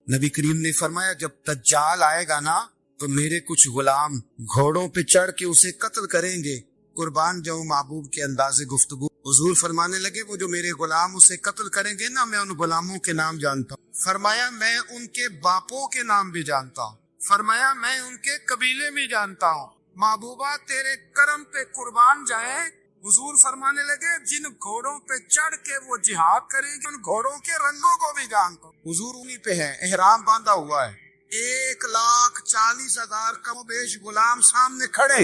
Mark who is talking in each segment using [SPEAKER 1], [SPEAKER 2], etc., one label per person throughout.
[SPEAKER 1] نبی کریم نے فرمایا جب دجال آئے گا نا تو میرے کچھ غلام گھوڑوں پہ چڑھ کے اسے قتل کریں گے. قربان جاؤں محبوب کے انداز گفتگو. حضور فرمانے لگے وہ جو میرے غلام اسے قتل کریں گے نا، میں ان غلاموں کے نام جانتا ہوں. فرمایا میں ان کے باپوں کے نام بھی جانتا ہوں. فرمایا میں ان کے قبیلے بھی جانتا ہوں. محبوبہ تیرے کرم پہ قربان جائے. حضور فرمانے لگے جن گھوڑوں پہ چڑھ کے وہ جہاد کریں گے ان گھوڑوں کے رنگوں کو بھی جانتا ہوں. حضور انہی پہ ہے، احرام باندھا ہوا ہے، 1,40,000 کم و بیش غلام سامنے کھڑے،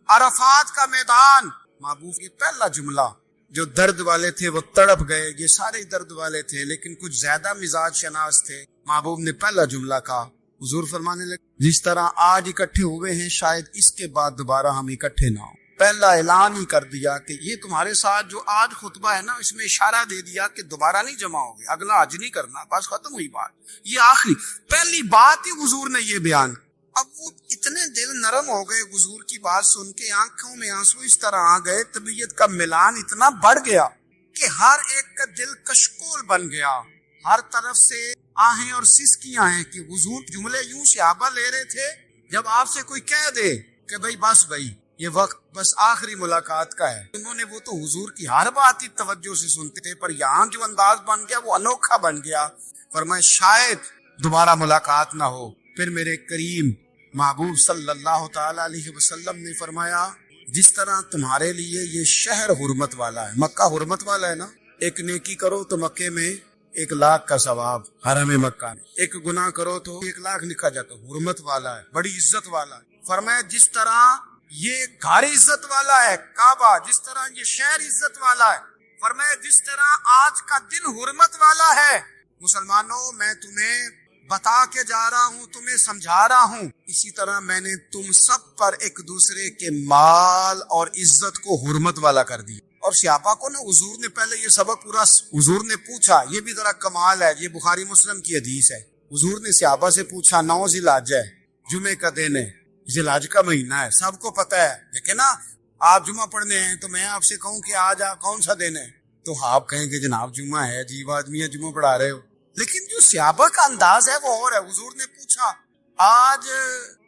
[SPEAKER 1] عرفات کا میدان. محبوب یہ پہلا جملہ، جو درد والے تھے وہ تڑپ گئے، یہ سارے درد والے تھے لیکن کچھ زیادہ مزاج شناس تھے. محبوب نے پہلا جملہ کہا. حضور فرمانے لگے جس طرح آج اکٹھے ہوئے ہیں شاید اس کے بعد دوبارہ ہم اکٹھے نہ ہوں. پہلا اعلان ہی کر دیا کہ یہ تمہارے ساتھ جو آج خطبہ ہے نا، اس میں اشارہ دے دیا کہ دوبارہ نہیں جمع ہوگے، اگلا حج نہیں کرنا، بس ختم ہوئی بات. یہ آخری پہلی بات ہی حضور نے یہ بیان. اب وہ اتنے دل نرم ہو گئے حضور کی بات سن کے، آنکھوں میں آنسو اس طرح آ گئے، طبیعت کا ملان اتنا بڑھ گیا کہ ہر ایک کا دل کشکول بن گیا. ہر طرف سے آہیں اور سسکیاں ہیں کہ حضور جملے یوں صحابہ لے رہے تھے جب آپ سے کوئی کہہ دے کہ بھائی یہ وقت بس آخری ملاقات کا ہے. انہوں نے وہ تو حضور کی ہر بات ہی توجہ سے سنتے تھے، پر یہاں جو انداز بن گیا وہ انوکھا بن گیا. فرمایا شاید دوبارہ ملاقات نہ ہو. پھر میرے کریم محبوب صلی اللہ تعالی علیہ وسلم نے فرمایا جس طرح تمہارے لیے یہ شہر حرمت والا ہے، مکہ حرمت والا ہے نا، ایک نیکی کرو تو مکے میں 1,00,000 کا ثواب، حرم مکہ میں ایک گناہ کرو تو 1,00,000 لکھا جاتا. حرمت والا ہے، بڑی عزت والا ہے. فرمایا جس طرح یہ گھر عزت والا ہے کعبہ، جس طرح یہ شہر عزت والا ہے، فرمایا جس طرح آج کا دن حرمت والا ہے. مسلمانوں میں تمہیں بتا کے جا رہا ہوں، تمہیں سمجھا رہا ہوں، اسی طرح میں نے تم سب پر ایک دوسرے کے مال اور عزت کو حرمت والا کر دیا. اور صحابہ کو نا حضور نے پہلے یہ سبق پورا حضور نے پوچھا. یہ بھی ذرا کمال ہے، یہ بخاری مسلم کی حدیث ہے. حضور نے صحابہ سے پوچھا 9 ذی الحجہ ہے، جمعے کا دن ہے، ذی الحجہ کا مہینہ ہے، سب کو پتہ ہے، لیکن نا آپ جمعہ پڑھنے ہیں تو میں آپ سے کہوں کہ آج کون سا دن ہے تو آپ کہیں کہ جناب جمعہ ہے، عجیب آدمی ہے جمعہ پڑھا رہے ہو. لیکن جو صحابہ کا انداز ہے وہ اور ہے. حضور نے پوچھا آج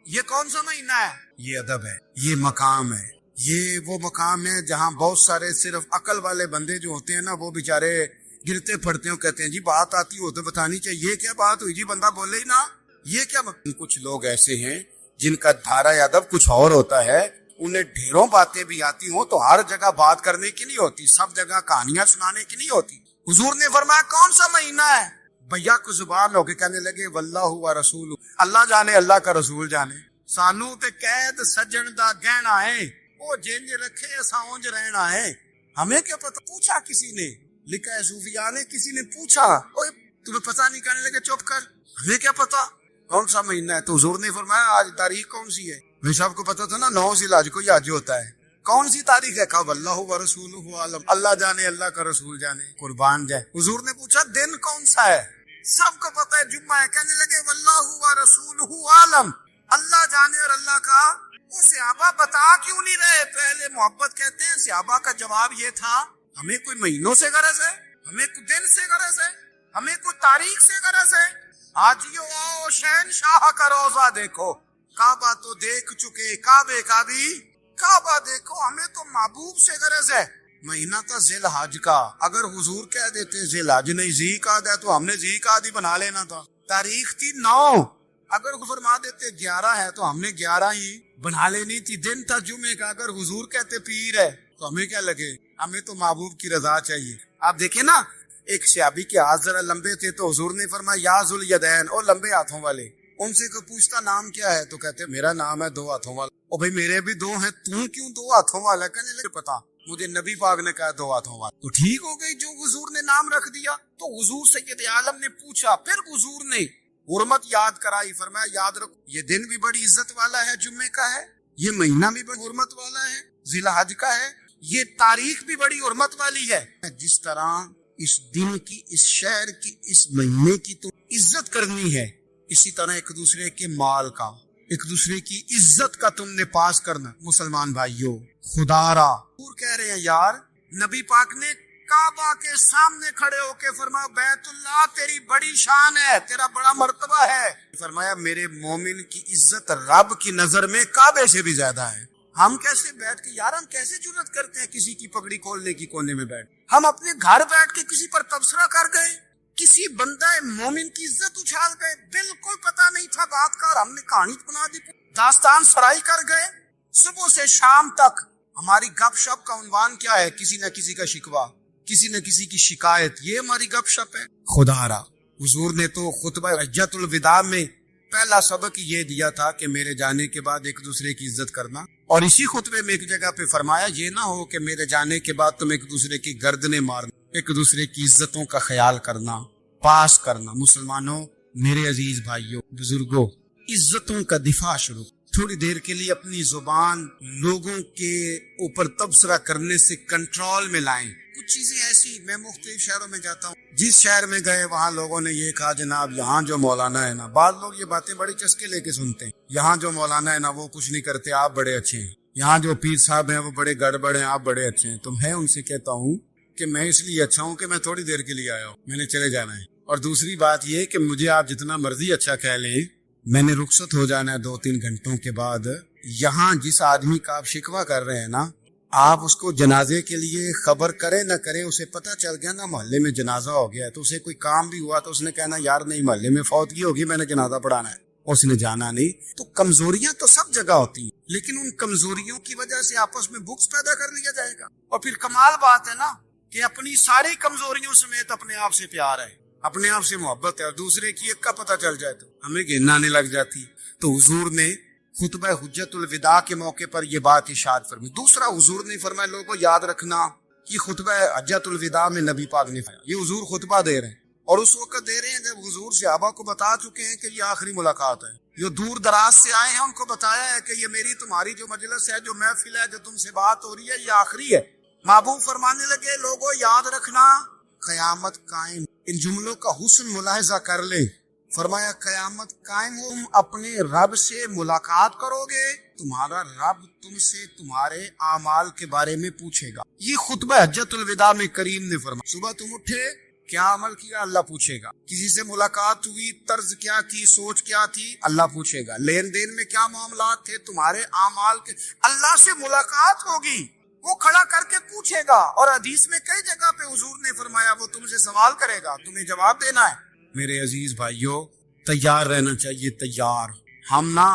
[SPEAKER 1] یہ کون سا مہینہ ہے؟ یہ ادب ہے، یہ مقام ہے، یہ وہ مقام ہے جہاں بہت سارے صرف عقل والے بندے جو ہوتے ہیں نا وہ بیچارے گرتے پھڑتے ہیں، کہتے ہیں جی بات آتی ہو تو بتانی چاہیے، یہ کیا بات ہوئی جی، بندہ بولے ہی نا، یہ کیا. کچھ لوگ ایسے ہیں جن کا دھارا ادب کچھ اور ہوتا ہے، انہیں ڈھیروں باتیں بھی آتی ہوں تو ہر جگہ بات کرنے کی نہیں ہوتی، سب جگہ کہانیاں سنانے کی نہیں ہوتی. حضور نے فرمایا کون سا مہینہ ہے؟ بھیا کو زبان ہو کے کہنے لگے واللہ و رسول، اللہ جانے اللہ کا رسول جانے. سانو تے قید سجن دا گہنا ہے، وہ جنج رکھے اساں اونج رہنا ہے، ہمیں کیا پتہ. پوچھا کسی نے، لکھا ہے صوفیاء نے، کسی نے پوچھا اوے تمہیں پتہ نہیں، کہنے لگے چپ کر، ہمیں کیا پتہ کون سا مہینہ ہے. تو حضور نے فرمایا آج تاریخ کون سی ہے؟ میں سب کو پتہ تھا نا 9 ذی الحجہ کو حج ہوتا ہے، کون سی تاریخ ہے؟ کہا واللہ و رسولہ عالم، اللہ جانے اللہ کا رسول جانے. قربان جائے. حضور نے پوچھا دن کون سا ہے؟ سب کو پتہ ہے جمعہ ہے. کہنے لگے واللہ و رسولہ عالم، اللہ جانے اور اللہ کا. وہ صحابہ بتا کیوں نہیں رہے؟ پہلے محبت کہتے ہیں. صحابہ کا جواب یہ تھا ہمیں کوئی مہینوں سے غرض ہے، ہمیں کوئی دن سے غرض ہے، ہمیں کوئی تاریخ سے غرض ہے. آجیو آؤ شہنشاہ کا روزہ دیکھو، کعبہ تو دیکھ چکے، کعبے کا بھی کعبہ دیکھو، ہمیں تو محبوب سے غرض ہے. مہینہ تھا ذی الحجہ کا، اگر حضور کہہ دیتے ذی الحجہ نہیں ذی قعدہ ہے تو ہم نے ذی قعدہ بنا لینا تھا. تاریخ تھی 9، اگر فرما دیتے 11 ہے تو ہم نے 11 ہی بنا لینی تھی. دن تھا جمعے کا، اگر حضور کہتے پیر ہے تو ہمیں کیا لگے، ہمیں تو محبوب کی رضا چاہیے. آپ دیکھیں نا ایک صحابی کے ہاتھ ذرا لمبے تھے تو حضور نے فرمایا یا ذوالیدین، اور لمبے ہاتھوں والے. ان سے کوئی پوچھتا نام کیا ہے تو کہتے میرا نام ہے 2 ہاتھوں والا. او بھائی میرے بھی 2 ہیں، تو کیوں 2 ہاتھوں والا؟ کہنے لگے پتا مجھے نبی پاک نے کہا 2 ہاتھوں والا. تو ٹھیک ہو گئی جو حضور نے نام رکھ دیا. تو حضور سید عالم نے پوچھا، پھر حضور نے حرمت یاد کرائی. فرمایا یاد رکھو یہ دن بھی بڑی عزت والا ہے، جمعے کا ہے، یہ مہینہ بھی بڑی حرمت والا ہے، ذی الحجہ کا ہے، یہ تاریخ بھی بڑی حرمت والی ہے. جس طرح اس دن کی، اس شہر کی، اس مہینے کی تو عزت کرنی ہے، اسی طرح ایک دوسرے کے مال کا، ایک دوسرے کی عزت کا تم نے پاس کرنا. مسلمان بھائیوں خدا را کہہ رہے ہیں یار، نبی پاک نے کعبہ کے سامنے کھڑے ہو کے فرمایا بیت اللہ تیری بڑی شان ہے، تیرا بڑا مرتبہ ہے. فرمایا میرے مومن کی عزت رب کی نظر میں کعبے سے بھی زیادہ ہے. ہم کیسے بیٹھ کے یار ہم کیسے جرات کرتے ہیں کسی کی پگڑی کھولنے کی کونے میں بیٹھ. ہم اپنے گھر بیٹھ کے کسی پر تبصرہ کر گئے, کسی بندہ مومن کی عزت اچھال گئے, بالکل پتہ نہیں تھا بات کا اور ہم نے کہانی بنا دی, داستان سرائی کر گئے. صبح سے شام تک ہماری گپ شپ کا عنوان کیا ہے؟ کسی نہ کسی کا شکوہ, کسی نہ کسی کی شکایت, یہ ہماری گپ شپ ہے. خدا را حضور نے تو خطبہ حجۃ الوداع میں پہلا سبق یہ دیا تھا کہ میرے جانے کے بعد ایک دوسرے کی عزت کرنا, اور اسی خطبے میں ایک جگہ پہ فرمایا یہ نہ ہو کہ میرے جانے کے بعد تم ایک دوسرے کی گردنیں مارنا, ایک دوسرے کی عزتوں کا خیال کرنا, پاس کرنا. مسلمانوں, میرے عزیز بھائیوں, بزرگوں, عزتوں کا دفاع شروع. تھوڑی دیر کے لیے اپنی زبان لوگوں کے اوپر تبصرہ کرنے سے کنٹرول میں لائیں. کچھ چیزیں ایسی, میں مختلف شہروں میں جاتا ہوں, جس شہر میں گئے وہاں لوگوں نے یہ کہا جناب یہاں جو مولانا ہے نا, بعض لوگ یہ باتیں بڑی چسکے لے کے سنتے ہیں, یہاں جو مولانا ہے نا وہ کچھ نہیں کرتے, آپ بڑے اچھے ہیں. یہاں جو پیر صاحب ہیں وہ بڑے گڑبڑ ہیں, آپ بڑے اچھے ہیں. تو میں ان سے کہتا ہوں کہ میں اس لیے اچھا ہوں کہ میں تھوڑی دیر کے لیے آیا ہوں, میں نے چلے جانا ہے. اور دوسری بات یہ کہ مجھے آپ جتنا مرضی اچھا کہہ لیں, میں نے رخصت ہو جانا ہے 2-3 گھنٹوں کے بعد. یہاں جس آدمی کا آپ شکوہ کر رہے ہیں نا, آپ اس کو جنازے کے لیے خبر کریں نہ کریں, اسے پتہ چل گیا نا محلے میں جنازہ ہو گیا ہے, تو اسے کوئی کام بھی ہوا تو اس نے کہنا یار نہیں محلے میں فوتگی ہوگی, میں نے جنازہ پڑھانا ہے, اس نے جانا نہیں. تو کمزوریاں تو سب جگہ ہوتی ہیں, لیکن ان کمزوریوں کی وجہ سے آپس میں بغض پیدا کر لیا جائے گا. اور پھر کمال بات ہے نا کہ اپنی ساری کمزوریوں سمیت اپنے آپ سے پیار ہے, اپنے آپ سے محبت ہے, اور دوسرے کی ایک کا پتہ چل جائے تو ہمیں گھن آنے لگ جاتی. تو حضور نے خطبہ حجۃ الوداع کے موقع پر یہ بات ارشاد فرمائی. دوسرا, حضور نے فرمایا لوگوں یاد رکھنا کہ خطبہ حجۃ الوداع میں نبی پاک نے فرمایا, یہ حضور خطبہ دے رہے ہیں, اور اس وقت دے رہے ہیں جب حضور صحابہ کو بتا چکے ہیں کہ یہ آخری ملاقات ہے. جو دور دراز سے آئے ہیں ان کو بتایا ہے کہ یہ میری تمہاری جو مجلس ہے, جو محفل ہے, جو تم سے بات ہو رہی ہے, یہ آخری ہے. محبوب فرمانے لگے لوگوں یاد رکھنا قیامت قائم. ان جملوں کا حسن ملاحظہ کر لیں. فرمایا قیامت قائم ہو, تم اپنے رب سے ملاقات کرو گے, تمہارا رب تم سے تمہارے اعمال کے بارے میں پوچھے گا. یہ خطبہ حجۃ الوداع میں کریم نے فرمایا. صبح تم اٹھے, کیا عمل کیا, اللہ پوچھے گا. کسی سے ملاقات ہوئی, طرز کیا تھی, سوچ کیا تھی, اللہ پوچھے گا. لین دین میں کیا معاملات تھے, تمہارے اعمال کے, اللہ سے ملاقات ہوگی, وہ کھڑا کر کے پوچھے گا. اور حدیث میں کئی جگہ پہ حضور نے فرمایا وہ تم سے سوال کرے گا, تمہیں جواب دینا ہے. میرے عزیز بھائیوں, تیار رہنا چاہیے, تیار. ہم نا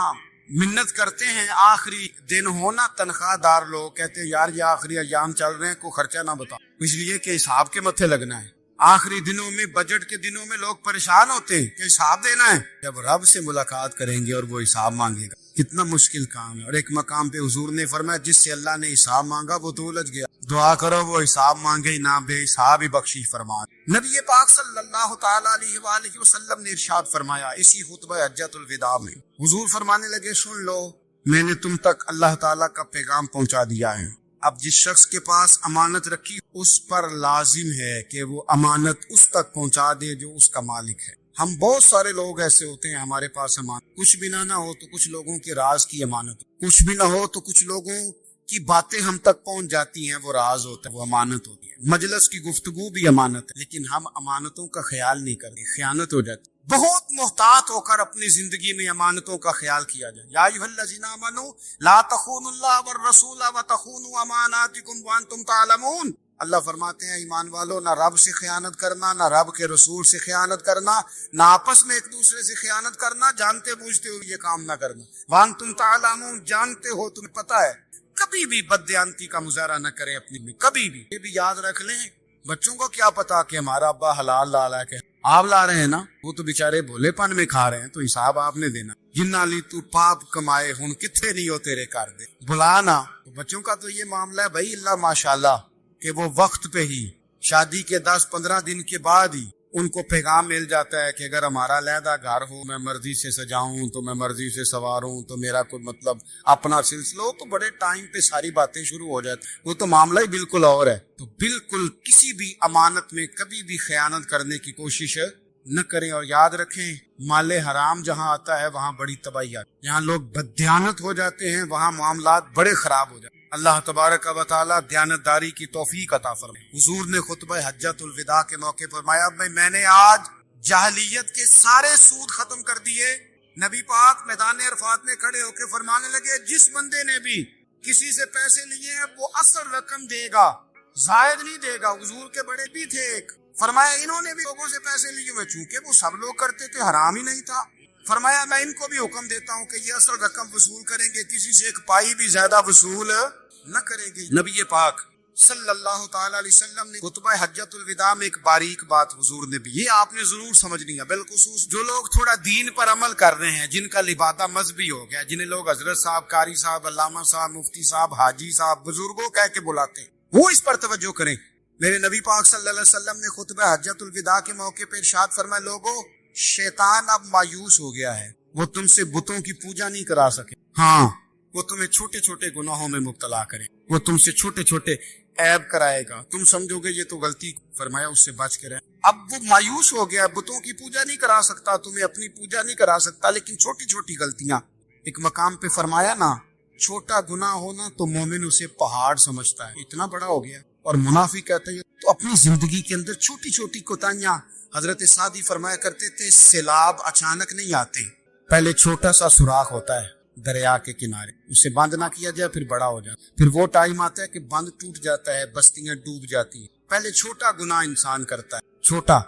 [SPEAKER 1] منت کرتے ہیں آخری دن ہونا, تنخواہ دار لوگ کہتے ہیں یار یہ آخری ایام چل رہے ہیں, کوئی خرچہ نہ بتا, اس لیے کہ حساب کے متھے لگنا ہے. آخری دنوں میں, بجٹ کے دنوں میں لوگ پریشان ہوتے ہیں کہ حساب دینا ہے. جب رب سے ملاقات کریں گے اور وہ حساب مانگے گا, کتنا مشکل کام ہے. اور ایک مقام پہ حضور نے فرمایا جس سے اللہ نے حساب مانگا وہ تو الجھ گیا, دعا کرو وہ حساب مانگے نہ, بے حساب ہی بخشی فرما. نبی پاک صلی اللہ تعالی علیہ وآلہ وسلم نے ارشاد فرمایا اسی خطبہ حجۃ الوداع میں, حضور فرمانے لگے سن لو میں نے تم تک اللہ تعالیٰ کا پیغام پہنچا دیا ہے. اب جس شخص کے پاس امانت رکھی اس پر لازم ہے کہ وہ امانت اس تک پہنچا دے جو اس کا مالک ہے. ہم بہت سارے لوگ ایسے ہوتے ہیں ہمارے پاس امانت, کچھ بھی نہ ہو تو کچھ لوگوں کے راز کی امانت, کچھ بھی نہ ہو تو کچھ لوگوں کی باتیں ہم تک پہنچ جاتی ہیں, وہ راز ہوتا ہے, وہ امانت ہوتی ہے. مجلس کی گفتگو بھی امانت ہے, لیکن ہم امانتوں کا خیال نہیں کرتے, خیانت ہو جاتی. بہت محتاط ہو کر اپنی زندگی میں امانتوں کا خیال کیا جائے. یا ایھا الذین آمنوا لا تخونوا اللہ والرسول وتخونوا اماناتکم وانتم تعلمون. اللہ فرماتے ہیں ایمان والو, نہ رب سے خیانت کرنا, نہ رب کے رسول سے خیانت کرنا, نہ آپس میں ایک دوسرے سے خیانت کرنا, جانتے بوجھتے ہو یہ کام نہ کرنا. وانتم تعلمون, جانتے ہو, تمہیں پتہ ہے. کبھی بھی بددیانتی کا مظاہرہ نہ کریں اپنی میں, کبھی بھی. یہ بھی یاد رکھ لیں بچوں کو کیا پتا کہ ہمارا ابا حلال لا رہا ہے, کہ آپ لا رہے ہیں نا, وہ تو بیچارے بھولے پن میں کھا رہے ہیں, تو حساب آپ نے دینا. جنا لی تو پاپ کمائے ہن کتنے نہیں ہو تیرے کر دے بلانا. تو بچوں کا تو یہ معاملہ ہے بھائی, اللہ ماشاءاللہ کہ وہ وقت پہ ہی شادی کے 10-15 دن کے بعد ہی ان کو پیغام مل جاتا ہے کہ اگر ہمارا علیحدہ گھر ہو, میں مرضی سے سجاؤں تو میں مرضی سے سواروں تو میرا کوئی مطلب اپنا سلسلہ ہو, تو بڑے ٹائم پہ ساری باتیں شروع ہو جاتی. وہ تو معاملہ ہی بالکل اور ہے. تو بالکل کسی بھی امانت میں کبھی بھی خیانت کرنے کی کوشش نہ کریں. اور یاد رکھیں مال حرام جہاں آتا ہے وہاں بڑی تباہی آتی ہے. جہاں لوگ بددیانت ہو جاتے ہیں وہاں معاملات بڑے خراب ہو جاتے ہیں. اللہ تبارک و تعالی دیانتداری کی توفیق عطا فرمائے. حضور نے خطبہ حجۃ الوداع کے موقع پر فرمایا میں نے آج جاہلیت کے سارے سود ختم کر دیے, نبی پاک میدان عرفات میں کھڑے ہو کے فرمانے لگے جس بندے نے بھی کسی سے پیسے لیے ہیں وہ اصل رقم دے گا، زائد نہیں دے گا۔ حضور کے بڑے بھی تھے ایک، فرمایا انہوں نے بھی لوگوں سے پیسے لیے ہوئے، چونکہ وہ سب لوگ کرتے تھے، حرام ہی نہیں تھا۔ فرمایا میں ان کو بھی حکم دیتا ہوں کہ یہ اصل رقم وصول کریں گے، کسی سے ایک پائی بھی زیادہ وصول نہ کریں گے۔ نبی پاک صلی اللہ تعالی علیہ وسلم نے خطبہ حجۃ الوداع میں ایک باریک بات حضور نے بھی، یہ آپ نے ضرور سمجھنی ہے، بالخصوص جو لوگ تھوڑا دین پر عمل کر رہے ہیں، جن کا لبادہ مذہبی ہو گیا، جنہیں لوگ حضرت صاحب، قاری صاحب، علامہ صاحب، مفتی صاحب، حاجی صاحب، بزرگوں کہہ کے بلاتے ہیں، وہ اس پر توجہ کریں۔ میرے نبی پاک صلی اللہ علیہ وسلم نے خطبہ حجۃ الوداع کے موقع پہ ارشاد فرمایا لوگوں شیطان اب مایوس ہو گیا ہے، وہ تم سے بتوں کی پوجا نہیں کرا سکے، ہاں وہ تمہیں چھوٹے چھوٹے گناہوں میں مبتلا کرے، وہ تم سے چھوٹے چھوٹے عیب کرائے گا، تم سمجھو گے یہ تو غلطی، فرمایا اس سے بچ کے رہے۔ اب وہ مایوس ہو گیا، بتوں کی پوجا نہیں کرا سکتا، تمہیں اپنی پوجا نہیں کرا سکتا، لیکن چھوٹی چھوٹی غلطیاں، ایک مقام پہ فرمایا نا چھوٹا گناہ ہونا تو مومن اسے پہاڑ سمجھتا ہے، اتنا بڑا ہو گیا، اور منافق کہتے ہیں تو اپنی زندگی کے اندر چھوٹی چھوٹی کوتاہیاں، حضرت سعدی فرمایا کرتے تھے سیلاب اچانک نہیں آتے، پہلے چھوٹا سا سوراخ ہوتا ہے دریا کے کنارے، اسے بند نہ کیا جائے پھر بڑا ہو جائے، پھر وہ ٹائم آتا ہے کہ بند ٹوٹ جاتا ہے، بستیاں ڈوب جاتی ہیں، پہلے چھوٹا گناہ انسان کرتا ہے، چھوٹا،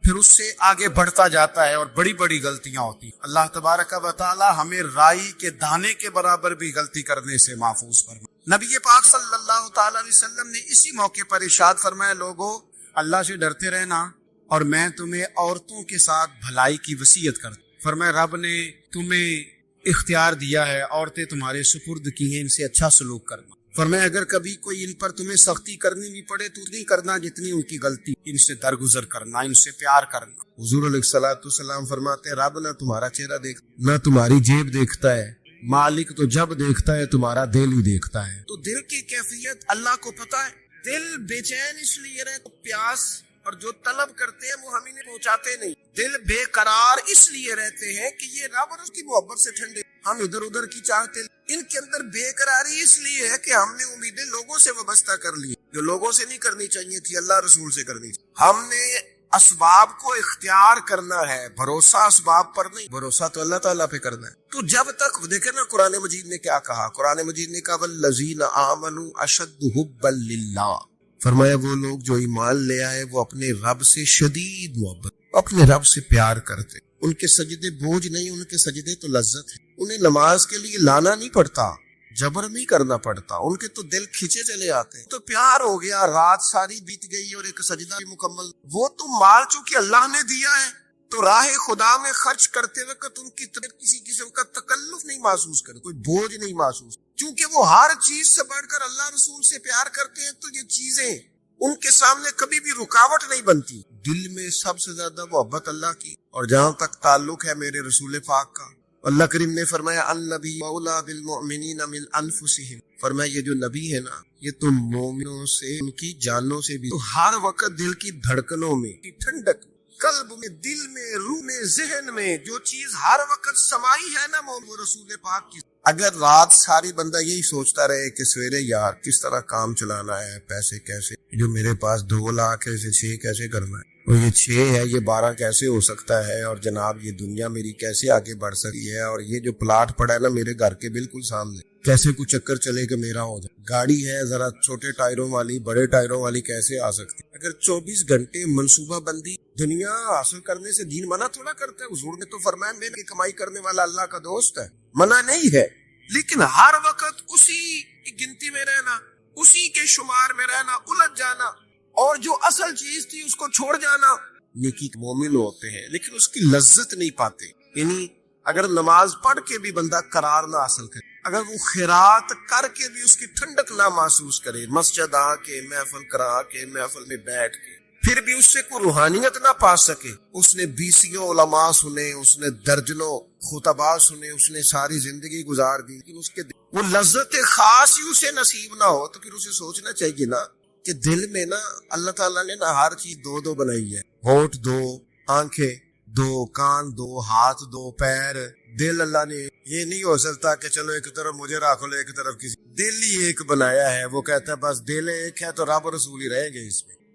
[SPEAKER 1] پھر اس سے آگے بڑھتا جاتا ہے اور بڑی بڑی غلطیاں ہوتی ہیں۔ اللہ تبارک و تعالی ہمیں رائی کے دانے کے برابر بھی غلطی کرنے سے محفوظ فرمائے۔ نبی پاک صلی اللہ تعالی علیہ وسلم نے اسی موقع پر ارشاد فرمایا لوگوں اللہ سے ڈرتے رہنا اور میں تمہیں عورتوں کے ساتھ بھلائی کی وصیت کرتا ہوں۔ فرمایا رب نے تمہیں اختیار دیا ہے، عورتیں تمہارے سپرد کی ہیں، ان سے اچھا سلوک کرنا۔ فرمایا اگر کبھی کوئی ان پر تمہیں سختی کرنی بھی پڑے تو نہیں کرنا جتنی ان کی غلطی، ان سے درگزر کرنا، ان سے پیار کرنا۔ حضور علیہ الصلوۃ والسلام فرماتے ہیں رب نہ تمہارا چہرہ دیکھتا نہ تمہاری جیب دیکھتا ہے، مالک تو جب دیکھتا ہے تمہارا دل ہی دیکھتا ہے۔ تو دل کی کیفیت اللہ کو پتہ ہے، دل بے چین اس لیے رہتا، پیاس اور جو طلب کرتے ہیں وہ ہم انہیں پہنچاتے نہیں، دل بے قرار اس لیے رہتے ہیں کہ یہ رب اور اس کی محبت سے ٹھنڈے، ہم ادھر ادھر کی چاہتے، ان کے اندر بے قراری اس لیے ہے کہ ہم نے امیدیں لوگوں سے وابستہ کر لی جو لوگوں سے نہیں کرنی چاہیے تھی، اللہ رسول سے کرنی تھی۔ ہم نے اسباب کو اختیار کرنا ہے، بھروسہ اسباب پر نہیں، بھروسہ تو اللہ تعالیٰ پہ کرنا ہے۔ تو جب تک دیکھیں نا قرآن مجید نے کیا کہا، قرآن مجید نے کہا والذین آمنوا اشد حبا للہ، فرمایا وہ لوگ جو ایمان لے آئے وہ اپنے رب سے شدید محبت، اپنے رب سے پیار کرتے، ان کے سجدے بوجھ نہیں، ان کے سجدے تو لذت ہے، انہیں نماز کے لیے لانا نہیں پڑتا، جبر نہیں کرنا پڑتا، ان کے تو دل کھچے چلے آتے ہیں، تو پیار ہو گیا، رات ساری بیت گئی اور ایک سجدہ بھی مکمل۔ وہ تو مال چونکہ اللہ نے دیا ہے تو راہ خدا میں خرچ کرتے وقت ان کی طرف کسی قسم کا تکلف نہیں محسوس کرتے، کوئی بوجھ نہیں محسوس، کیونکہ وہ ہر چیز سے بڑھ کر اللہ رسول سے پیار کرتے ہیں، تو یہ چیزیں ان کے سامنے کبھی بھی رکاوٹ نہیں بنتی۔ دل میں سب سے زیادہ محبت اللہ کی، اور جہاں تک تعلق ہے میرے رسول پاک کا، اللہ کریم نے فرمایا النبی مولا بالمؤمنین من انفسہم، فرمایا یہ جو نبی ہے نا یہ تم مومنوں سے ان کی جانوں سے بھی، تو ہر وقت دل کی دھڑکنوں میں ٹھنڈک، قلب میں، دل میں، روح میں، ذہن میں جو چیز ہر وقت سمائی ہے نا وہ رسول پاک کی۔ اگر رات ساری بندہ یہی سوچتا رہے کہ سویرے یار کس طرح کام چلانا ہے، پیسے کیسے، جو میرے پاس 2 لاکھ ہے اسے 6 کیسے کرنا ہے، اور یہ 6 ہے یہ 12 کیسے ہو سکتا ہے، اور جناب یہ دنیا میری کیسے آگے بڑھ سکتی ہے، اور یہ جو پلاٹ پڑا ہے نا میرے گھر کے بالکل سامنے کیسے کچھ چکر چلے کہ میرا ہو جائے، گاڑی ہے ذرا چھوٹے ٹائروں والی بڑے ٹائروں والی کیسے آ سکتی۔ اگر 24 گھنٹے منصوبہ بندی دنیا حاصل کرنے سے دین منع تھوڑا کرتا ہے، حضور نے تو فرمایا میری کمائی کرنے والا اللہ کا دوست ہے، منع نہیں ہے، لیکن ہر وقت اسی گنتی میں رہنا، اسی کے شمار میں رہنا، الجھ جانا، اور جو اصل چیز تھی اس کو چھوڑ جانا۔ نیکی مومن ہوتے ہیں لیکن اس کی لذت نہیں پاتے، یعنی اگر نماز پڑھ کے بھی بندہ قرار نہ حاصل کرے، اگر وہ خیرات کر کے بھی اس کی ٹھنڈک نہ محسوس کرے، مسجد آ کے، محفل کرا کے، محفل میں بیٹھ کے، پھر بھی اس سے کوئی روحانیت نہ پا سکے، اس نے 20 علماء سنے، اس نے درجنوں خطباء سنے، اس نے ساری زندگی گزار دی، لیکن اس کے وہ لذت خاص ہی اسے نصیب نہ ہو، تو پھر اسے سوچنا چاہیے نا کہ دل میں نا اللہ تعالیٰ نے نا ہر چیز 2 بنائی ہے، ہونٹ 2، آنکھیں 2، کان 2، ہاتھ 2، پیر، دل اللہ نے یہ نہیں ہو سکتا کہ چلو ایک طرف مجھے رکھ لو ایک طرف کسی، دل ہی ایک بنایا ہے، وہ کہتا ہے بس دل ایک ہے تو رب رسول ہی رہیں گے،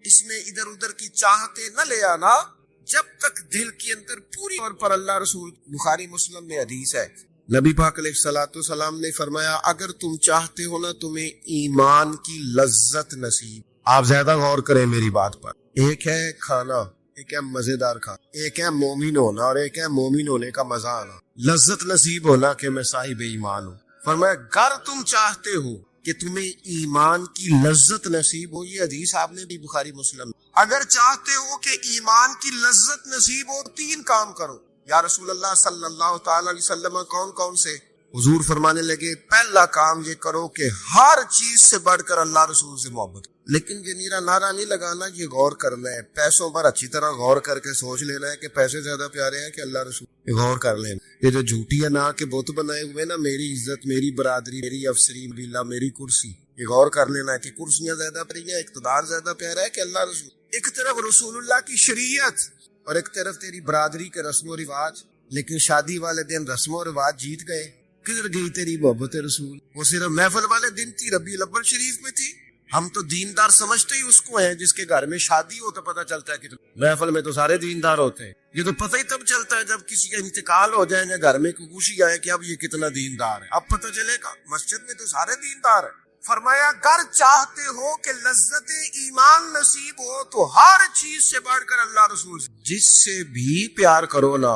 [SPEAKER 1] اس میں ادھر ادھر کی چاہتے نہ لے آنا، جب تک دل کے اندر پوری طور پر اللہ رسول، بخاری مسلم میں حدیث ہے، نبی پاک علیہ الصلوۃ والسلام نے فرمایا اگر تم چاہتے ہو نا تمہیں ایمان کی لذت نصیب، آپ زیادہ غور کریں میری بات پر، ایک ہے کھانا، ایک ہے مزیدار کھانا، ایک ہے مومن ہونا اور ایک ہے مومن ہونے کا مزہ آنا، لذت نصیب ہونا کہ میں صاحب ایمان ہوں۔ فرمایا اگر تم چاہتے ہو کہ تمہیں ایمان کی لذت نصیب ہو، یہ حدیث آپ نے بھی بخاری مسلم، اگر چاہتے ہو کہ ایمان کی لذت نصیب ہو 3 کام کرو۔ یا رسول اللہ صلی اللہ تعالی علیہ وسلم کون کون سے؟ حضور فرمانے لگے پہلا کام یہ کرو کہ ہر چیز سے بڑھ کر اللہ رسول سے محبت۔ لیکن یہ نیرا نعرہ نہیں لگانا، یہ غور کرنا ہے، پیسوں پر اچھی طرح غور کر کے سوچ لینا ہے کہ پیسے زیادہ پیارے ہیں کہ اللہ رسول، یہ غور کر لینا۔ یہ جو جھوٹی ہے نا کہ بت بنائے ہوئے نا، میری عزت، میری برادری، میری افسری، میری کرسی، یہ غور کر لینا ہے کہ کرسیاں زیادہ پیاری ہیں، اقتدار زیادہ پیارا ہے کہ اللہ رسول۔ ایک طرف رسول اللہ کی شریعت اور ایک طرف تیری برادری کے رسم و رواج، لیکن شادی والے دن رسم و رواج جیت گئے۔ کدھر گئی تیری محبت رسول؟ وہ صرف محفل والے دن تھی، ربیع الاول شریف میں تھی۔ ہم تو دیندار سمجھتے ہی اس کو ہیں جس کے گھر میں شادی ہو تو پتہ چلتا ہے کہ محفل میں تو سارے دیندار ہوتے ہیں، یہ تو پتہ ہی تب چلتا ہے جب کسی کا انتقال ہو جائے یا گھر میں کوئی خوشی آئے کہ اب یہ کتنا دیندار ہے، اب پتہ چلے گا۔ مسجد میں تو سارے دیندار ہیں۔ فرمایا اگر چاہتے ہو کہ لذت ایمان نصیب ہو تو ہر چیز سے بڑھ کر اللہ رسول سے، جس سے بھی پیار کرو نا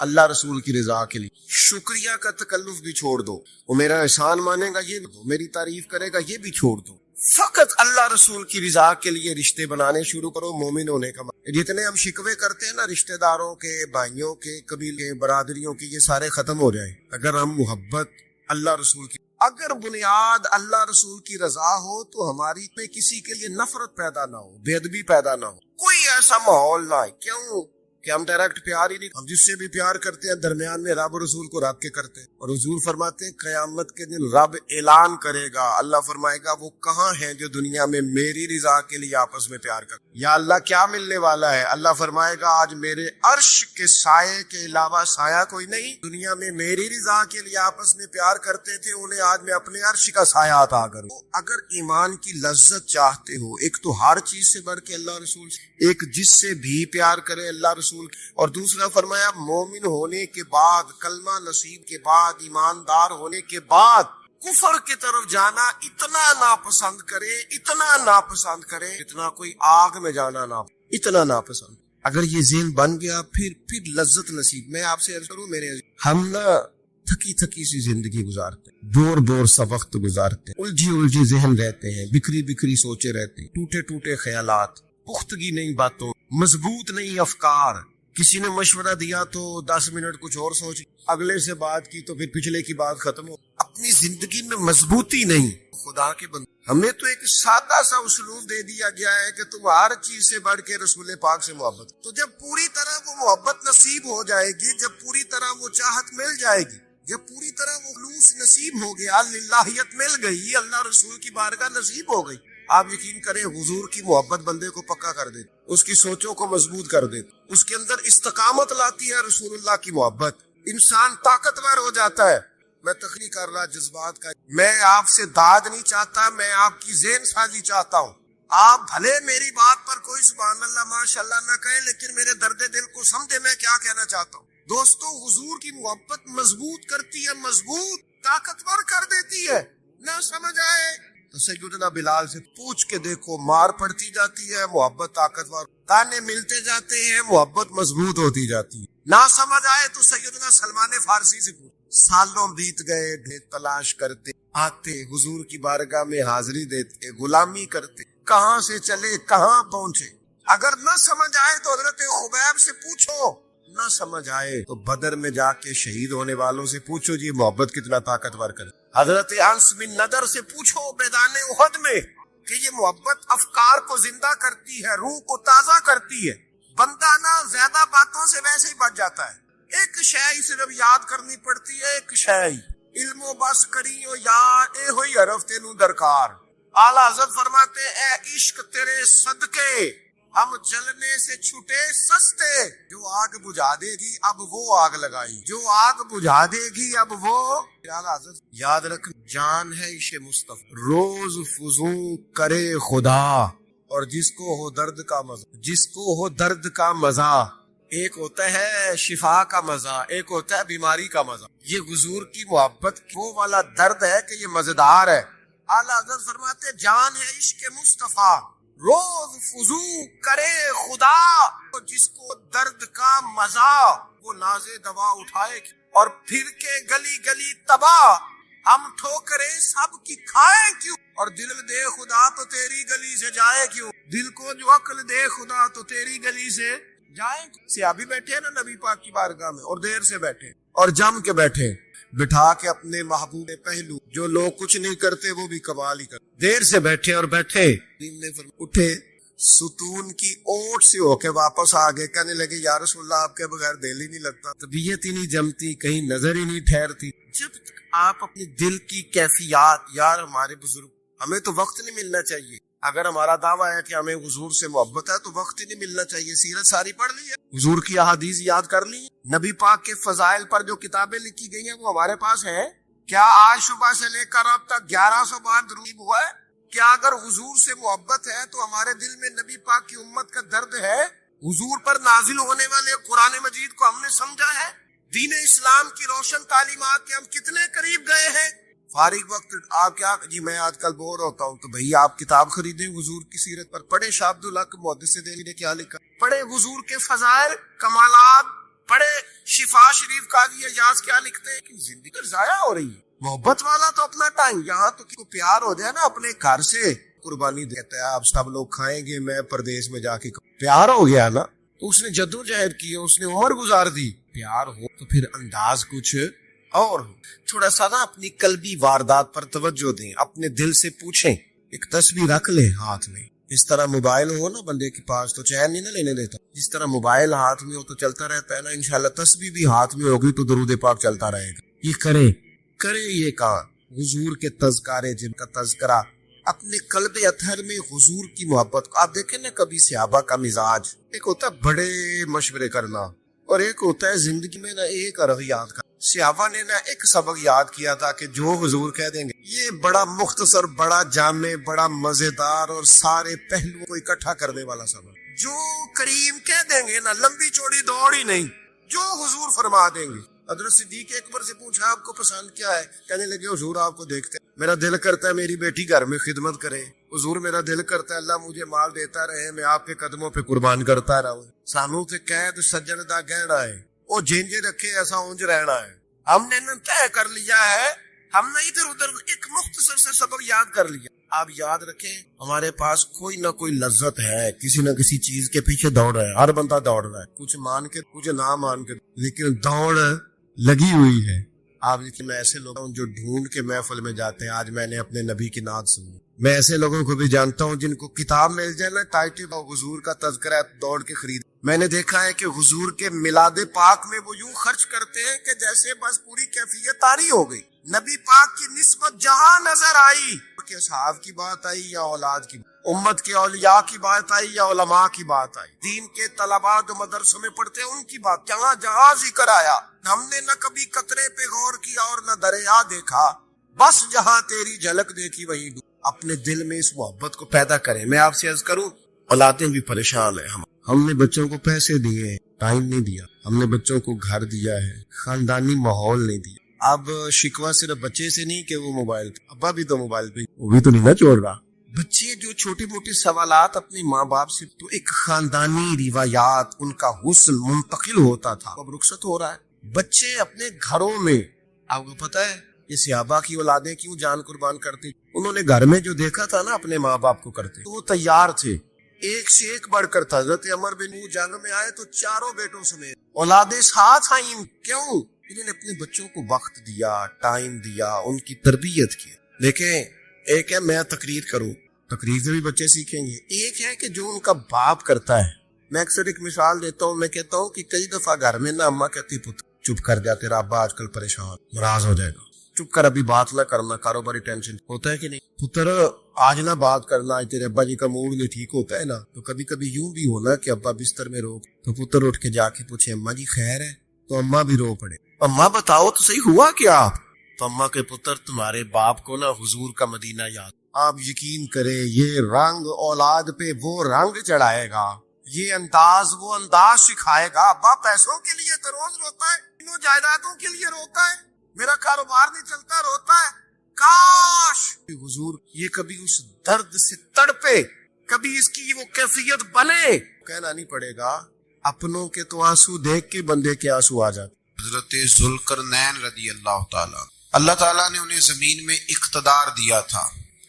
[SPEAKER 1] اللہ رسول کی رضا کے لیے، شکریہ کا تکلف بھی چھوڑ دو، وہ میرا احسان مانے گا یہ دو، میری تعریف کرے گا یہ بھی چھوڑ دو، فقط اللہ رسول کی رضا کے لیے رشتے بنانے شروع کرو۔ مومن ہونے کا جتنے ہم شکوے کرتے ہیں نا رشتہ داروں کے، بھائیوں کے، قبیلے کے، برادریوں کے، یہ سارے ختم ہو جائیں اگر ہم محبت اللہ رسول کی، اگر بنیاد اللہ رسول کی رضا ہو تو ہماری میں کسی کے لیے نفرت پیدا نہ ہو، بے ادبی پیدا نہ ہو، کوئی ایسا ماحول نہ ہے۔ کیوں کہ ہم ڈائریکٹ پیار ہی نہیں، ہم جس سے بھی پیار کرتے ہیں درمیان میں رب رسول کو رکھ کے کرتے ہیں، اور حضور فرماتے ہیں قیامت کے دن رب اعلان کرے گا، اللہ فرمائے گا وہ کہاں ہیں جو دنیا میں میری رضا کے لیے آپس میں پیار کرتے؟ یا اللہ کیا ملنے والا ہے؟ اللہ فرمائے گا آج میرے عرش کے سائے کے علاوہ سایہ کوئی نہیں، دنیا میں میری رضا کے لیے آپس میں پیار کرتے تھے، انہیں آج میں اپنے عرش کا سایہ عطا کروں۔ اگر ایمان کی لذت چاہتے ہو، ایک تو ہر چیز سے بڑھ کے اللہ رسول، ایک جس سے بھی پیار کرے اللہ رسول، اور دوسرا فرمایا مومن ہونے کے بعد، کلمہ نصیب کے بعد، ایماندار ہونے کے بعد کفر کی طرف جانا اتنا ناپسند کرے، اتنا ناپسند کرے اتنا کوئی آگ میں جانا نہ، اتنا ناپسند۔ اگر یہ ذہن بن گیا پھر لذت نصیب۔ میں آپ سے عرض کروں میرے عزیز، ہم نا تھکی سی زندگی گزارتے ہیں، بور سا وقت گزارتے ہیں، الجھی ذہن رہتے ہیں، بکھری سوچے رہتے ہیں، ٹوٹے خیالات، پختگی نہیں باتوں، مضبوط نہیں افکار۔ کسی نے مشورہ دیا تو 10 منٹ کچھ اور سوچ، اگلے سے بات کی تو پھر پچھلے کی بات ختم ہو، اپنی زندگی میں مضبوطی نہیں۔ خدا کے بندے، ہمیں تو ایک سادہ سا اسلوب دے دیا گیا ہے کہ تم ہر چیز سے بڑھ کے رسول پاک سے محبت، تو جب پوری طرح وہ محبت نصیب ہو جائے گی، جب پوری طرح وہ چاہت مل جائے گی، جب پوری طرح وہ خلوص نصیب ہو گیا، اللہیت مل گئی، اللہ رسول کی بارگاہ نصیب ہو گئی، آپ یقین کریں حضور کی محبت بندے کو پکا کر دیتی، اس کی سوچوں کو مضبوط کر دیتی، اس کے اندر استقامت لاتی ہے رسول اللہ کی محبت، انسان طاقتور ہو جاتا ہے۔ میں تخلیق کر رہا جذبات کا، میں آپ سے داد نہیں چاہتا، میں آپ کی ذہن سازی چاہتا ہوں۔ آپ بھلے میری بات پر کوئی سبحان اللہ ماشاءاللہ نہ کہیں، لیکن میرے درد دل کو سمجھے میں کیا کہنا چاہتا ہوں۔ دوستو حضور کی محبت مضبوط کرتی ہے، مضبوط طاقتور کر دیتی ہے۔ نہ سمجھ آئے تو سیدنا بلال سے پوچھ کے دیکھو، مار پڑتی جاتی ہے، محبت طاقتور، تانے ملتے جاتے ہیں، محبت مضبوط ہوتی جاتی ہے۔ نہ سمجھ آئے تو سیدنا سلمان فارسی سے پوچھ، سالوں بیت گئے، تلاش کرتے آتے، حضور کی بارگاہ میں حاضری دیتے، غلامی کرتے، کہاں سے چلے کہاں پہنچے۔ اگر نہ سمجھ آئے تو حضرت خبیب سے پوچھو، نہ سمجھ آئے تو بدر میں جا کے شہید ہونے والوں سے پوچھو جی محبت کتنا طاقتور کرے۔ حضرت انس بن نضر سے پوچھو میدان احد میں کہ یہ محبت افکار کو زندہ کرتی ہے، روح کو تازہ کرتی ہے۔ بندہ نا زیادہ باتوں سے ویسے ہی بچ جاتا ہے، ایک شے صرف یاد کرنی پڑتی ہے، ایک شے علم و بس کریو یار، اے ہوئی حرف تینو درکار۔ اعلیٰ حضرت فرماتے اے عشق تیرے صدقے ہم جلنے سے چھوٹے سستے، جو آگ بجھا دے گی اب وہ آگ لگائی، جو آگ بجھا دے گی اب وہ۔ اعلیٰ حضرت یاد رکھ، جان ہے عشق مصطفی، روز فزوں کرے خدا، اور جس کو ہو درد کا مزہ، جس کو ہو درد کا مزہ ایک ہوتا ہے شفا کا مزہ، ایک ہوتا ہے بیماری کا مزہ۔ یہ حضور کی محبت وہ والا درد ہے کہ یہ مزیدار ہے۔ اعلیٰ حضرت فرماتے جان ہے عشق مصطفیٰ، روز فضو کرے خدا، جس کو درد کا مزہ وہ ناز دوا اٹھائے اور پھر کے گلی گلی تباہ، ہم ٹھوکریں سب کی کھائیں کیوں، اور دل دے خدا تو تیری گلی سے جائے کیوں، دل کو جو عقل دے خدا تو تیری گلی سے جائیں کیوں۔ صحابی بیٹھے نا نبی پاک کی بارگاہ میں، اور دیر سے بیٹھے اور جم کے بیٹھے، بٹھا کے اپنے محبوب پہلو، جو لوگ کچھ نہیں کرتے وہ بھی کمال ہی کرتے، دیر سے بیٹھے اور بیٹھے اٹھے، ستون کی اوٹ سے ہو کے واپس آ گئے، کہنے لگے یا رسول اللہ آپ کے بغیر دل ہی نہیں لگتا، طبیعت ہی نہیں جمتی، کہیں نظر ہی نہیں ٹھہرتی۔ جب تک آپ اپنے دل کی کیفیات، یار ہمارے بزرگ، ہمیں تو وقت نہیں ملنا چاہیے، اگر ہمارا دعویٰ ہے کہ ہمیں حضور سے محبت ہے تو وقت ہی نہیں ملنا چاہیے۔ سیرت ساری پڑھ لی ہے، حضور کی احادیث یاد کر لی، نبی پاک کے فضائل پر جو کتابیں لکھی گئی ہیں وہ ہمارے پاس ہیں۔ کیا آج صبح سے لے کر اب تک 1100 بار درود ہوا ہے؟ کیا اگر حضور سے محبت ہے تو ہمارے دل میں نبی پاک کی امت کا درد ہے؟ حضور پر نازل ہونے والے قرآن مجید کو ہم نے سمجھا ہے؟ دین اسلام کی روشن تعلیمات کے ہم کتنے قریب گئے ہیں؟ فارغ وقت آپ کیا جی میں آج کل بور ہوتا ہوں، تو بھئی آپ کتاب خریدیں حضور کی سیرت پر، پڑھیں شاہ عبدالحق محدث دہلوی نے کیا لکھا، پڑھیں حضور کے فضائل کمالات، پڑھیں شفا شریف قاضی اعجاز کیا لکھتے ہیں کہ زندگی ضائع ہو رہی ہے۔ محبت والا تو اپنا ٹائم، یہاں تو کسی کو پیار ہو جائے نا اپنے گھر سے قربانی دیتا ہے، آپ سب لوگ کھائیں گے میں پردیس میں جا کے پیار ہو گیا نا تو اس نے جدوجہد کی، اس نے عمر گزار دی۔ پیار ہو تو پھر انداز کچھ اور ہو، تھوڑا سا نا اپنی قلبی واردات پر توجہ دیں، اپنے دل سے پوچھیں، ایک تسبیح رکھ لیں ہاتھ میں۔ اس طرح موبائل ہو نا بندے کے پاس تو چین نہیں نہ لینے دیتا، جس طرح موبائل ہاتھ میں ہو تو چلتا رہتا ہے نا، انشاءاللہ تسبیح بھی ہاتھ میں ہوگی تو درود پاک چلتا رہے گا۔ یہ کرے یہ کام، حضور کے تذکارے جن کا تذکرہ، اپنے قلب اطہر میں حضور کی محبت کو۔ آپ دیکھیں نا کبھی صحابہ کا مزاج، ایک ہوتا ہے بڑے مشورے کرنا اور ایک ہوتا ہے زندگی میں نا ایک عرب یاد کرنا۔ صحابہ نے نا ایک سبق یاد کیا تھا کہ جو حضور کہہ دیں گے، یہ بڑا مختصر، بڑا جامع، بڑا مزیدار اور سارے پہلوؤں کو اکٹھا کرنے والا سبق۔ جو کریم کہہ دیں گے نا، لمبی چوڑی دوڑ ہی نہیں، جو حضور فرما دیں گے۔ حضرت صدیق اکبر سے پوچھا آپ کو پسند کیا ہے؟ کہنے لگے حضور آپ کو دیکھتے میرا دل کرتا ہے میری بیٹی گھر میں خدمت کرے، حضور میرا دل کرتا ہے اللہ مجھے مال دیتا رہے، میں آپ کے قدموں پہ قربان کرتا رہوں، سانو تے قید سجن دا گہنا ہے، وہ جینجے رکھے ایسا اونج رہنا ہے۔ ہم نے طے کر لیا ہے، ہم نے ادھر ادھر ایک مختصر سے سبق یاد کر لیا۔ آپ یاد رکھیں ہمارے پاس کوئی نہ کوئی لذت ہے، کسی نہ کسی چیز کے پیچھے دوڑ رہا ہے، ہر بندہ دوڑ رہا ہے، کچھ مان کے کچھ نہ مان کے، لیکن دوڑ لگی ہوئی ہے۔ آپ دیکھیں میں ایسے لوگ ہوں جو ڈھونڈ کے محفل میں جاتے ہیں، آج میں نے اپنے نبی کی نعت سنی، میں ایسے لوگوں کو بھی جانتا ہوں جن کو کتاب مل جائے نا ٹائٹل حضور کا تذکرہ دوڑ کے خرید۔ میں نے دیکھا ہے کہ حضور کے میلاد پاک میں وہ یوں خرچ کرتے ہیں کہ جیسے بس پوری کیفیت طاری ہو گئی، نبی پاک کی نسبت جہاں نظر آئی، کہ اصحاب کی بات آئی یا اولاد کی، امت کے اولیاء کی بات آئی یا علماء کی بات آئی، دین کے طلباء جو مدرسوں میں پڑھتے ہیں ان کی بات، جہاں جہاں ذکر آیا، ہم نے نہ کبھی قطرے پہ غور کیا اور نہ دریا دیکھا، بس جہاں تیری جھلک دیکھی وہیں ڈوب۔ اپنے دل میں اس محبت کو پیدا کریں۔ میں آپ سے عرض کروں، اولادیں بھی پریشان ہیں، ہم نے بچوں کو پیسے دیے، ٹائم نہیں دیا، ہم نے بچوں کو گھر دیا ہے، خاندانی ماحول نہیں دیا۔ اب شکوہ صرف بچے سے نہیں کہ وہ موبائل پہ، ابا بھی تو موبائل پہ، وہ بھی تو نہیں نہ چھوڑ رہا۔ بچے جو چھوٹے موٹے سوالات اپنے ماں باپ سے، تو ایک خاندانی روایات، ان کا حسن منتقل ہوتا تھا، اب رخصت ہو رہا ہے۔ بچے اپنے گھروں میں، آپ کو پتا ہے یہ صحابہ کی اولادیں کیوں جان قربان کرتی؟ انہوں نے گھر میں جو دیکھا تھا نا اپنے ماں باپ کو کرتے، تو وہ تیار تھے، ایک سے ایک بڑھ کر تھا۔ حضرت عمر بن جنگ میں آئے تو چاروں بیٹوں سمیت اولادیں ساتھ آئیں، کیوں؟ انہوں نے اپنے بچوں کو وقت دیا، ٹائم دیا، ان کی تربیت کی۔ دیکھیں ایک ہے میں تقریر کروں، تقریر سے بھی بچے سیکھیں گے، ایک ہے کہ جو ان کا باپ کرتا ہے۔ میں اکثر ایک مثال دیتا ہوں، میں کہتا ہوں کہ کئی دفعہ گھر میں نا اماں کہتی پتر چپ کر جا، تیرا ابا آج کل پریشان، ناراض ہو جائے گا، چپ کر، ابھی بات نہ کرنا، کاروباری ٹینشن ہوتا ہے کہ نہیں، پتر آج نہ بات کرنا، آج تیرے ابا جی کا موڈ نہیں ٹھیک ہوتا ہے نا، تو کبھی کبھی یوں بھی ہونا کہ ابا بستر میں رو، تو پتر اٹھ کے جا کے پوچھے اماں جی خیر ہے، تو اماں بھی رو پڑے، اماں بتاؤ تو صحیح ہوا کیا؟ تو اماں کے پتر تمہارے باپ کو نا حضور کا مدینہ یاد۔ آپ یقین کریں یہ رنگ اولاد پہ وہ رنگ چڑھائے گا یہ انداز وہ انداز سکھائے گا. ابا پیسوں کے لیے تو روز روتا ہے, انوں جائیدادوں کے لیے روتا ہے, میرا کاروبار نہیں چلتا روتا ہے. کاش حضور یہ کبھی اس درد سے تڑپے, کبھی اس کی وہ کیفیت بنے. کہنا نہیں پڑے گا, اپنوں کے تو آنسو دیکھ کے بندے کے آنسو آ جاتے. حضرت ذوالقرنین رضی اللہ تعالیٰ, اللہ تعالیٰ نے انہیں زمین میں اقتدار دیا تھا.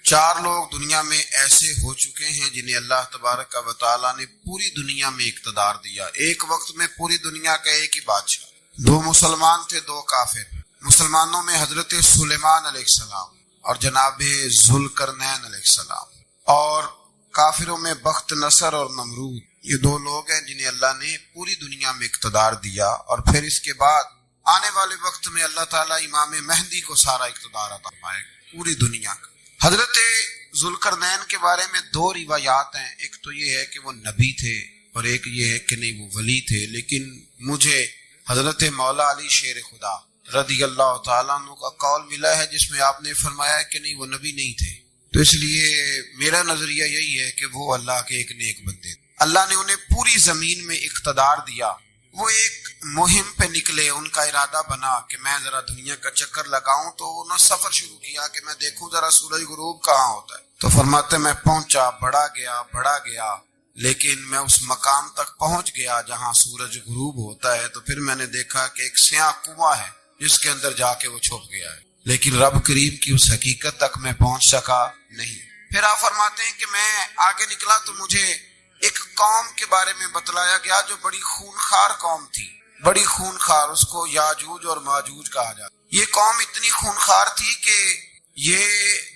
[SPEAKER 1] 4 لوگ دنیا میں ایسے ہو چکے ہیں جنہیں اللہ تبارک و تعالیٰ نے پوری دنیا میں اقتدار دیا. ایک وقت میں پوری دنیا کا ایک ہی بادشاہ. 2 مسلمان تھے, 2 کافر. مسلمانوں میں حضرت سلیمان علیہ السلام اور جناب ذوالقرنین علیہ السلام, اور کافروں میں بخت نصر اور نمرود. یہ 2 لوگ ہیں جنہیں اللہ نے پوری دنیا میں اقتدار دیا, اور پھر اس کے بعد آنے والے وقت میں اللہ تعالیٰ امام مہدی کو سارا اقتدار عطا فرمائے پوری دنیا کا. حضرت ذوالقرنین کے بارے میں 2 روایات ہیں. ایک تو یہ ہے کہ وہ نبی تھے, اور ایک یہ ہے کہ نہیں وہ ولی تھے. لیکن مجھے حضرت مولا علی شیر خدا رضی اللہ تعالیٰ عنہ کا قول ملا ہے جس میں آپ نے فرمایا کہ نہیں وہ نبی نہیں تھے. تو اس لیے میرا نظریہ یہی ہے کہ وہ اللہ کے ایک نیک بندے. اللہ نے انہیں پوری زمین میں اقتدار دیا. وہ ایک مہم پہ نکلے, ان کا ارادہ بنا کہ میں ذرا دنیا کا چکر لگاؤں. تو انہوں نے سفر شروع کیا کہ میں دیکھوں ذرا سورج غروب کہاں ہوتا ہے. تو فرماتے میں پہنچا, بڑھا گیا, لیکن میں اس مقام تک پہنچ گیا جہاں سورج غروب ہوتا ہے. تو پھر میں نے دیکھا کہ ایک سیاہ کنواں ہے جس کے اندر جا کے وہ چھپ گیا ہے, لیکن رب کریم کی اس حقیقت تک میں پہنچ سکا نہیں. پھر آپ فرماتے ہیں کہ میں آگے نکلا تو مجھے ایک قوم کے بارے میں بتلایا گیا جو بڑی خونخوار قوم تھی, بڑی خونخوار. اس کو یاجوج اور ماجوج کہا جاتا. یہ قوم اتنی خونخوار تھی کہ یہ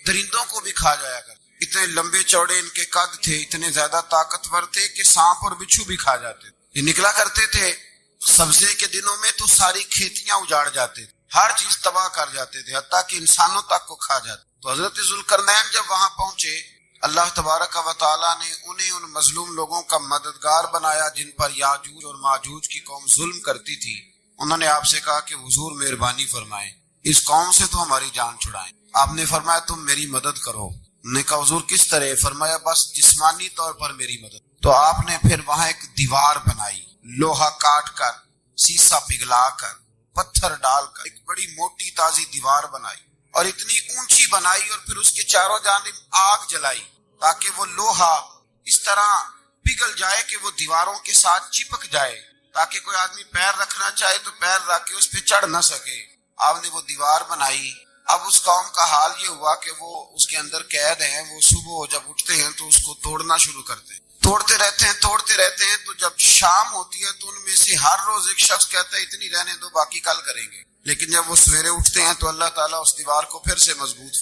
[SPEAKER 1] درندوں کو بھی کھا جایا کرتی. اتنے لمبے چوڑے ان کے قد تھے, اتنے زیادہ طاقتور تھے کہ سانپ اور بچھو بھی کھا جاتے. یہ نکلا کرتے تھے سبزے کے دنوں میں تو ساری کھیتیاں اجاڑ جاتے تھے, ہر چیز تباہ کر جاتے تھے, حتیٰ کہ انسانوں تک کو کھا جاتے. تو حضرت ذوالقرنین جب وہاں پہنچے, اللہ تبارک و تعالیٰ نے انہیں ان مظلوم لوگوں کا مددگار بنایا جن پر یاجوج اور ماجوج کی قوم ظلم کرتی تھی. انہوں نے آپ سے کہا کہ حضور مہربانی فرمائیں, اس قوم سے تو ہماری جان چھڑائیں. آپ نے فرمایا تم میری مدد کرو. انہوں نے کہا حضور کس طرح؟ فرمایا بس جسمانی طور پر میری مدد. تو آپ نے پھر وہاں ایک دیوار بنائی, لوہا کاٹ کر, سیسا پگھلا کر, پتھر ڈال کر ایک بڑی موٹی تازی دیوار بنائی, اور اتنی اونچی بنائی, اور پھر اس کے چاروں جانب آگ جلائی تاکہ وہ لوہا اس طرح پگھل جائے کہ وہ دیواروں کے ساتھ چپک جائے, تاکہ کوئی آدمی پیر رکھنا چاہے تو پیر رکھ کے اس پہ چڑھ نہ سکے. آپ نے وہ دیوار بنائی. اب اس قوم کا حال یہ ہوا کہ وہ اس کے اندر قید ہیں. وہ صبح جب اٹھتے ہیں تو اس کو توڑنا شروع کرتے ہیں, توڑتے رہتے ہیں. تو جب شام ہوتی ہے تو ان میں سے ہر روز ایک شخص کہتا ہے اتنی رہنے دو باقی کل کریں گے. لیکن جب وہ سویرے اٹھتے ہیں تو اللہ تعالیٰ اس دیوار کو پھر سے مضبوط